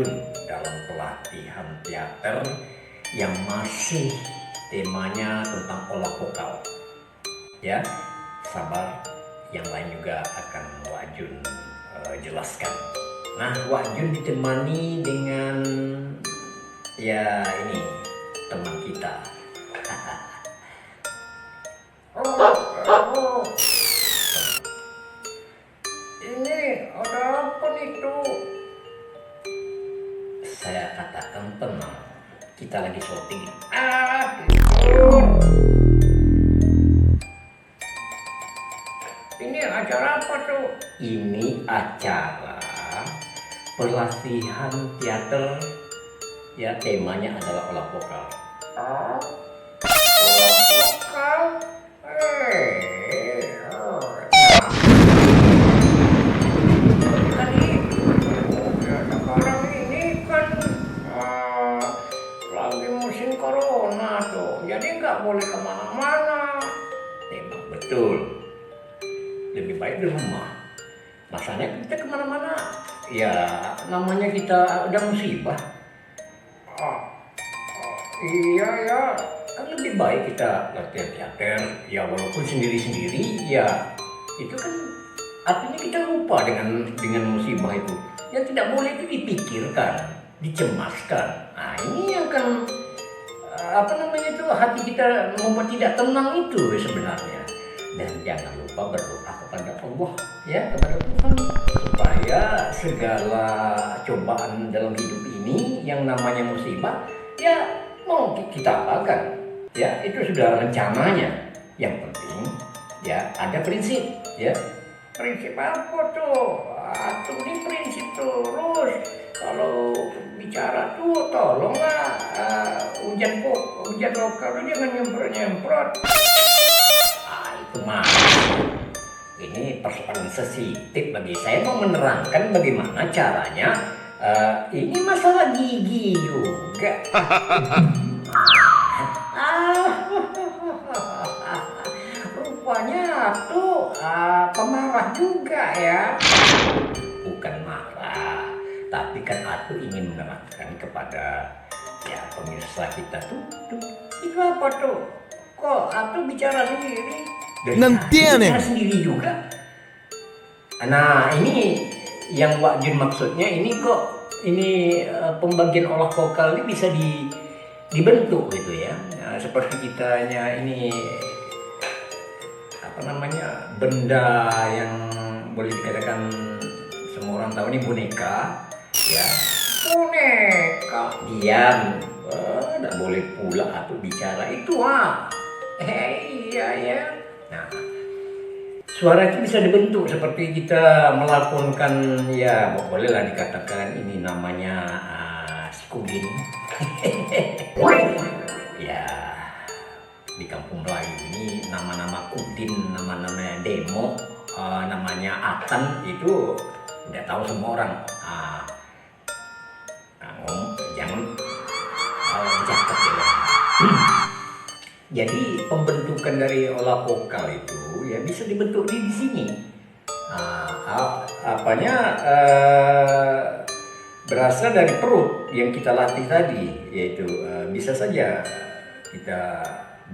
Wajun dalam pelatihan teater yang masih temanya tentang olah vokal. Ya, sabar, yang lain juga akan Wajun jelaskan. Nah, Wajun ditemani dengan ya ini teman kita. Ini ada apa nih tuh? Saya katakan tenang, kita lagi syuting. Tidur. Ini acara apa tuh? Ini acara pelatihan teater. Ya, temanya adalah olah vokal. Olah vokal? Tadi sekarang ini kan lagi musim corona tuh, jadi nggak boleh kemana-mana. Memang betul, lebih baik di rumah. Masanya kita kemana-mana, ya namanya kita ada musibah. Iya ya, kan lebih baik kita latihan teater, ya walaupun sendiri-sendiri, ya itu kan artinya kita lupa dengan musibah itu. Yang tidak boleh itu dipikirkan, dicemaskan. Nah ini yang kan hati kita membuat tidak tenang itu sebenarnya. Dan jangan lupa berdoa kepada Allah, ya, kepada Tuhan, supaya segala cobaan dalam hidup ini yang namanya musibah, ya mau kita apakan, ya itu sudah rencananya. Yang penting ya ada prinsip, ya. Prinsip apa tuh? Tuh ini prinsip terus. Kalau bicara tuh tolonglah hujan lokal jangan nyemprot. Itu mah ini persoalan sensitif bagi saya. Mau menerangkan bagaimana caranya. Ini masalah gigi juga. Rupanya tuh pemarah juga ya. Bukan marah, tapi kan aku ingin menerangkan kepada ya pemirsa kita tuh itu apa tuh? Kok aku bicara sendiri? Bicara sendiri juga. Nah ini yang Wak Jun maksudnya ini kok ini pembagian olah vokal ini bisa dibentuk gitu ya. Nah, seperti kitanya ini benda yang boleh dikatakan semua orang tahu ini boneka, ya. Boneka diam, tidak boleh pula atau bicara itu iya ya. Nah, suara itu bisa dibentuk seperti kita melakonkan, ya bolehlah dikatakan ini namanya sikudin. Ya, di kampung Melayu ini nama-nama kudin, nama-nama demo, namanya atan itu udah tahu semua orang. Jangan jaket ya. Jadi pembentukan dari olah vokal itu ya bisa dibentuk di sini. Berasal dari perut yang kita latih tadi, yaitu bisa saja kita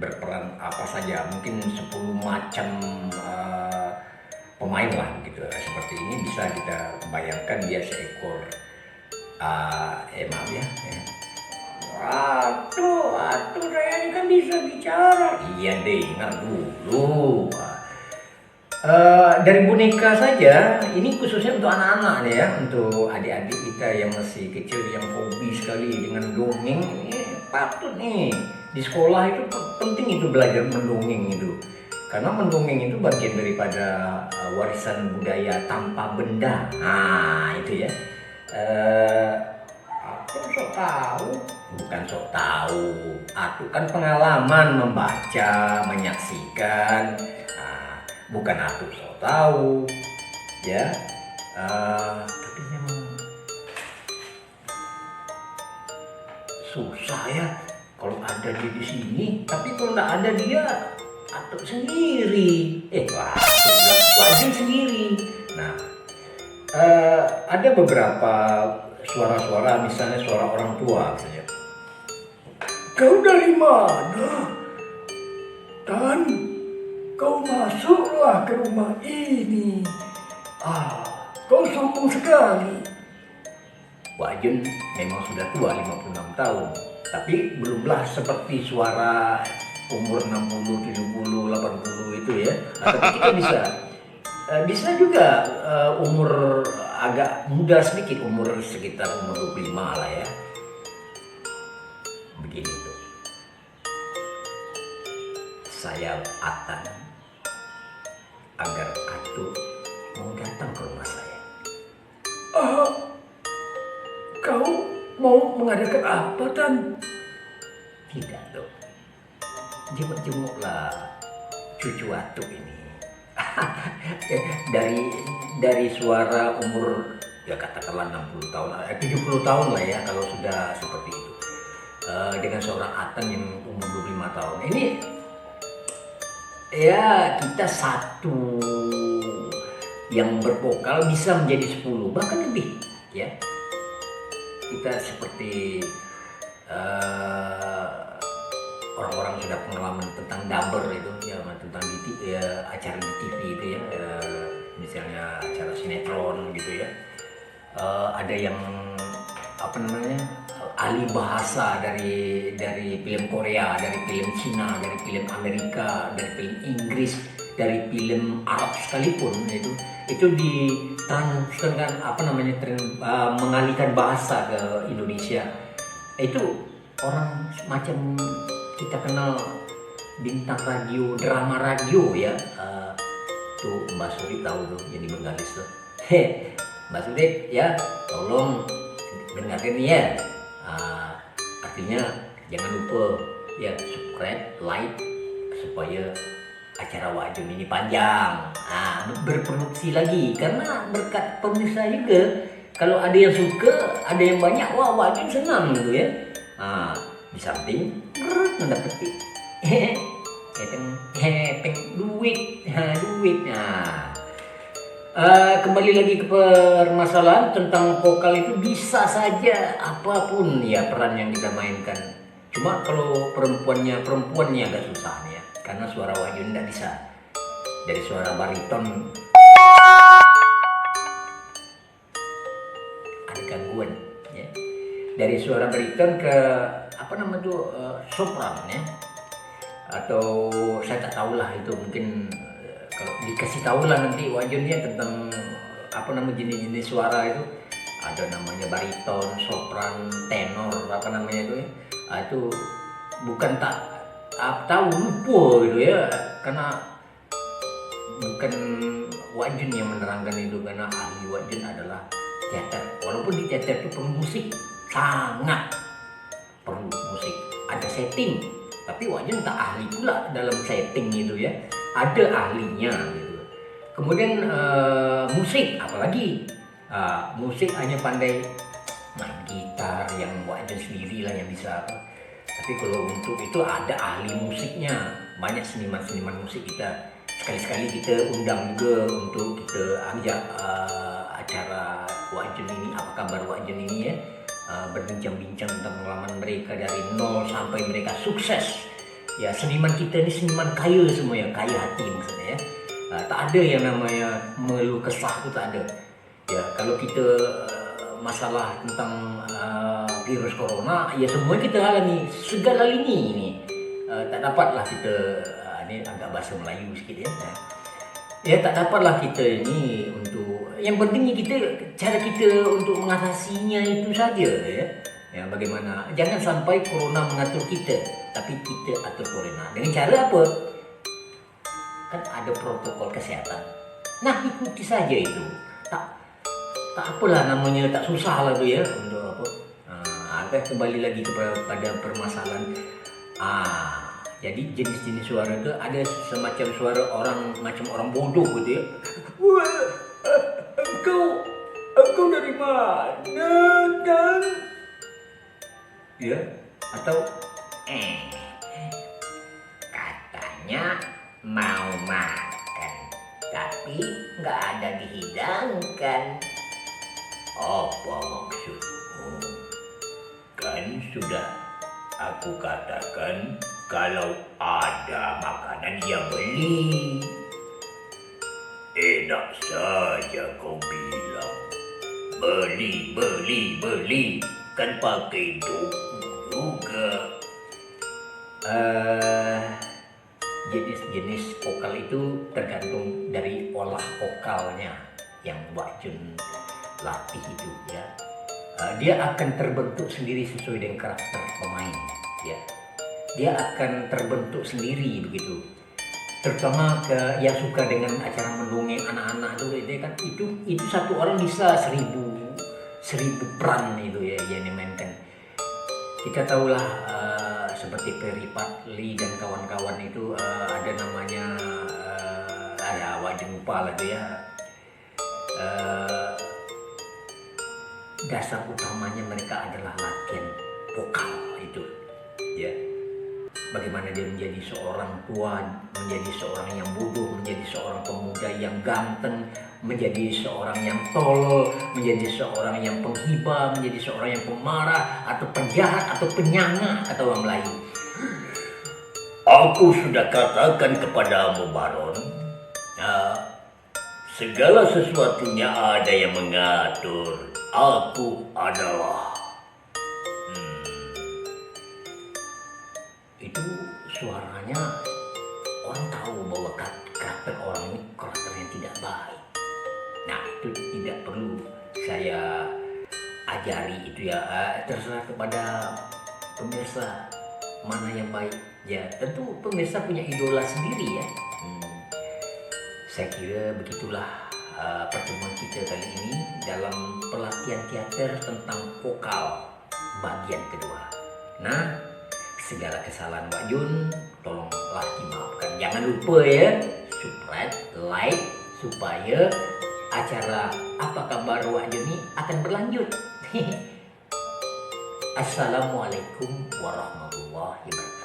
berperan apa saja, mungkin 10 macam pemain lah gitu. Seperti ini bisa kita bayangkan dia seekor maaf ya. Aduh, saya ini kan bisa bicara. Iya deh, dengar dulu. Dari boneka saja, ini khususnya untuk anak-anak nih ya, untuk adik-adik kita yang masih kecil, yang hobi sekali dengan dongeng. Ini patut nih, di sekolah itu penting itu belajar mendongeng itu. Karena mendongeng itu bagian daripada warisan budaya tanpa benda. Nah itu ya. Aku sok tahu. Bukan sok tahu, aku kan pengalaman membaca, menyaksikan. Bukan aku sok tahu, ya. Tapi memang susah ya kalau ada dia di sini. Tapi kalau nggak ada dia, aku sendiri. Wajib sendiri. Nah, ada beberapa suara-suara, misalnya suara orang tua misalnya. Kau dari mana? Dan kau masuklah ke rumah ini. Kau sombong sekali. Wak Jun memang sudah tua, 56 tahun. Tapi belumlah seperti suara umur 60, 70, 80 itu ya. Tapi kita bisa juga umur agak muda sedikit, umur sekitar umur 25 lah ya. Begini tuh. Saya Atan agar Atu mau datang ke rumah saya. Kau mau mengadakan apa, Tan? Tidak dong. Jenguk-jenguklah cucu Atu ini. dari suara umur ya katakanlah 60 tahun, 70 tahun lah ya kalau sudah seperti itu. Dengan seorang Atan yang umur 25 tahun. Ini ya kita satu yang bervokal bisa menjadi 10 bahkan lebih ya. Kita seperti orang-orang sudah pengalaman tentang dubber itu ya, tentang acara di TV itu ya, misalnya acara sinetron gitu ya. Ada yang apa namanya ahli bahasa dari film Korea, dari film Cina, dari film Amerika, dari film Inggris, dari film Arab sekalipun itu ditransferkan apa namanya mengalihkan bahasa ke Indonesia. Itu orang macam kita kenal bintang radio, drama radio ya. Tuh Mbak Suri tahu tuh yang di Benggalis tuh. Mbak Suri ya, tolong dengarkan ya. Artinya jangan lupa ya subscribe, like supaya acara Wak Jun ini panjang, berproduksi lagi karena berkat pemirsa juga. Kalau ada yang suka, ada yang banyak, wah Wak Jun senang gitu ya. Di samping mendapati duit. Kembali lagi ke permasalahan tentang vokal itu bisa saja apapun ya peran yang kita mainkan. Cuma kalau perempuannya agak susah nih ya, karena suara Wak Jun tidak bisa. Dari suara bariton ada gangguan ya. Dari suara bariton ke apa namanya tuh sopran ya. Atau saya tak tahu lah itu mungkin kalau dikasih tahu lah nanti Wak Jun ya tentang apa namanya jenis-jenis suara itu. Ada namanya bariton, sopran, tenor apa namanya itu ya. Itu bukan tak tahu lupa gitu ya, karena bukan Wak Jun yang menerangkan itu, karena ahli Wak Jun adalah teater. Walaupun di teater itu perlu musik, sangat perlu musik, ada setting, tapi Wak Jun tak ahli pula dalam setting itu ya, ada ahlinya gitu. Kemudian musik apalagi musik hanya pandai main gitar yang Wak Jun sendiri lah yang bisa apa. Tapi kalau untuk itu ada ahli musiknya, banyak seniman-seniman musik kita. Sekali-sekali kita undang juga untuk kita ajak acara Wak Jun ini, apa kabar Wak Jun ini ya, berbincang-bincang tentang pengalaman mereka dari nol sampai mereka sukses. Ya seniman kita ini seniman kaya semua ya, kaya hati maksudnya ya. Tak ada yang namanya mengeluh kesah itu tak ada. Ya kalau kita masalah tentang virus corona ya semua kita alami segala lini ini. Tak dapatlah kita ini agak bahasa Melayu sedikit ya. Ya tak dapatlah kita ini untuk yang pentingnya kita cara kita untuk mengatasinya itu saja ya. Ya bagaimana jangan sampai corona mengatur kita, tapi kita atur corona dengan cara apa? Kan ada protokol kesehatan. Nah ikuti saja itu. Tak apalah namanya, tak susah lah tuh ya untuk apa. Kembali lagi kepada permasalahan. Jadi jenis-jenis suara itu ada semacam suara orang macam orang bodoh gitu ya. Wah, engkau dari mana, Dan? Ya, atau katanya mau makan, tapi nggak ada dihidangkan. Apa maksud? Oh, kan sudah aku katakan kalau ada makanan ya beli. Enak saja kau bilang beli kan pakai doku juga. Jenis-jenis vokal itu tergantung dari olah vokalnya yang Wak Jun latih itu ya. Dia akan terbentuk sendiri sesuai dengan karakter pemain ya. Dia akan terbentuk sendiri begitu. Terutama yang suka dengan acara mendongeng anak-anak itu kan itu satu orang bisa seribu peran itu ya yang dimainkan. Kita tahulah seperti Perry Patli dan kawan-kawan itu ada namanya wajib lupa lagi ya. Dasar utamanya mereka adalah latihan vokal itu ya. Bagaimana dia menjadi seorang tua, menjadi seorang yang bodoh, menjadi seorang pemuda yang ganteng, menjadi seorang yang tolol, menjadi seorang yang penghibah, menjadi seorang yang pemarah, atau penjahat, atau penyanga, kata orang Melayu. Aku sudah katakan kepadamu, Baron, segala sesuatunya ada yang mengatur. Aku adalah itu suaranya orang tahu bahwa karakter orang ini karakter yang tidak baik. Nah itu tidak perlu saya ajari itu ya, terserah kepada pemirsa mana yang baik ya. Tentu pemirsa punya idola sendiri ya. Saya kira begitulah pertemuan kita kali ini dalam pelatihan teater tentang vokal bagian kedua. Nah, segala kesalahan Wak Jun tolonglah dimaafkan. Jangan lupa ya, subscribe, like supaya acara Apa Kabar Wak Jun ini akan berlanjut. Assalamualaikum warahmatullahi wabarakatuh.